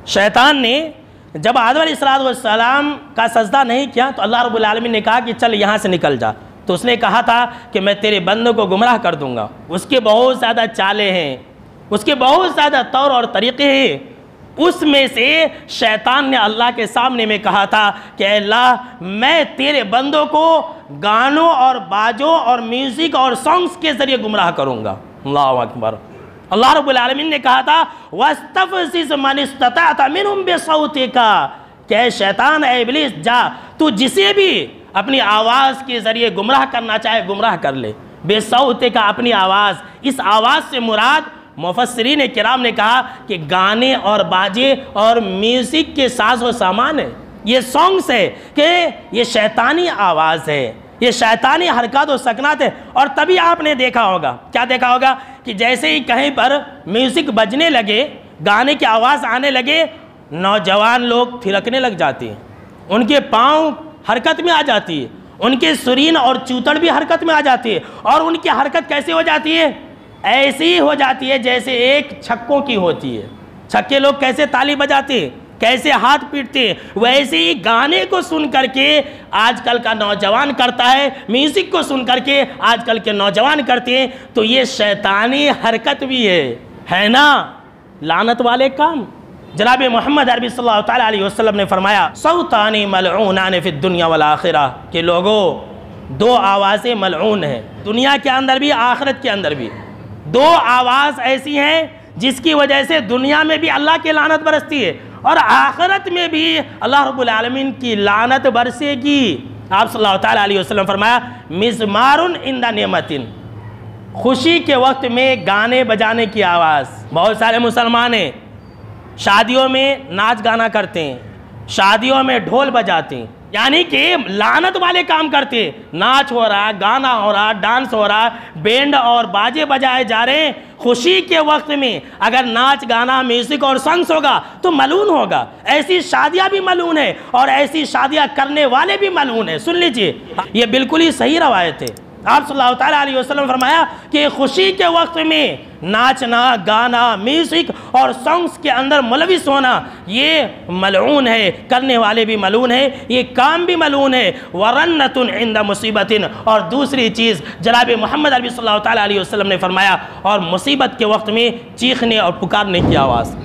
شیطان نے جب آدم علیہ السلام کا سجدہ نہیں کیا تو اللہ رب العالمین نے کہا کہ چل یہاں سے نکل جا، تو اس نے کہا تھا کہ میں تیرے بندوں کو گمراہ کر دوں گا۔ اس کے بہت زیادہ چالیں ہیں، اس کے بہت زیادہ طور اور طریقے ہیں۔ اس میں سے شیطان نے اللہ کے سامنے میں کہا تھا کہ اے اللہ میں تیرے بندوں کو گانوں اور باجوں اور میوزک اور سانگز کے ذریعے گمراہ کروں گا۔ اللہ اکبر۔ اللہ رب العالمین نے کہا تھا وَاسْتَفْزِزْ مَنِ اسْتَطَعْتَ مِنْهُمْ بِصَوْتِكَ کہ اے شیطان، اے ابلیس، جا تو جسے بھی اپنی آواز کے ذریعے گمراہ کرنا چاہے گمراہ کر لے۔ بے صوتے کا اپنی آواز، اس آواز سے مراد مفسرین کرام نے کہا کہ گانے اور باجے اور میوزک کے ساز و سامان ہے، یہ سانگز ہے کہ یہ شیطانی آواز ہے، یہ شیطانی حرکات و سکنات ہے۔ اور تبھی آپ نے دیکھا ہوگا، کیا دیکھا ہوگا کہ جیسے ہی کہیں پر میوزک بجنے لگے، گانے کی آواز آنے لگے، نوجوان لوگ تھرکنے لگ جاتے ہیں، ان کے پاؤں حرکت میں آ جاتی ہے، ان کے سرین اور چوتڑ بھی حرکت میں آ جاتی ہے۔ اور ان کی حرکت کیسے ہو جاتی ہے؟ ایسی ہو جاتی ہے جیسے ایک چھکوں کی ہوتی ہے۔ چھکے لوگ کیسے تالی بجاتے ہیں، کیسے ہاتھ پیٹتے ہیں، ویسے ہی گانے کو سن کر کے آج کل کا نوجوان کرتا ہے، میوزک کو سن کر کے آج کل کے نوجوان کرتے ہیں۔ تو یہ شیطانی حرکت بھی ہے نا، لعنت والے کام۔ جناب محمد عربی صلی اللہ تعالیٰ علیہ وسلم نے فرمایا صوتان ملعونان فی الدنیا والآخرہ کہ لوگوں، دو آوازیں ملعون ہیں، دنیا کے اندر بھی آخرت کے اندر بھی۔ دو آواز ایسی ہیں جس کی وجہ سے دنیا میں بھی اللہ کی لعنت برستی ہے اور آخرت میں بھی اللہ رب العالمین کی لعنت برسے گی۔ آپ صلی اللہ تعالیٰ علیہ وسلم فرمایا مزمار عند نعمت، خوشی کے وقت میں گانے بجانے کی آواز۔ بہت سارے مسلمان ہیں شادیوں میں ناچ گانا کرتے ہیں، شادیوں میں ڈھول بجاتے ہیں، یعنی کہ لعنت والے کام کرتے ہیں۔ ناچ ہو رہا، گانا ہو رہا، ڈانس ہو رہا، بینڈ اور باجے بجائے جا رہے ہیں۔ خوشی کے وقت میں اگر ناچ گانا میوزک اور سانگز ہوگا تو ملعون ہوگا۔ ایسی شادیاں بھی ملعون ہیں اور ایسی شادیاں کرنے والے بھی ملعون ہیں۔ سن لیجئے، یہ بالکل ہی صحیح روایت ہے۔ آپ صلی اللہ تعالیٰ علیہ وسلم فرمایا کہ خوشی کے وقت میں ناچنا، گانا، میوزک اور سانگز کے اندر ملوث ہونا یہ ملعون ہے، کرنے والے بھی ملعون ہیں، یہ کام بھی ملعون ہے۔ ورنۃ عند مصیبت، اور دوسری چیز جناب محمد عربی صلی اللہ تعالیٰ علیہ وسلم نے فرمایا اور مصیبت کے وقت میں چیخنے اور پکارنے کی آواز۔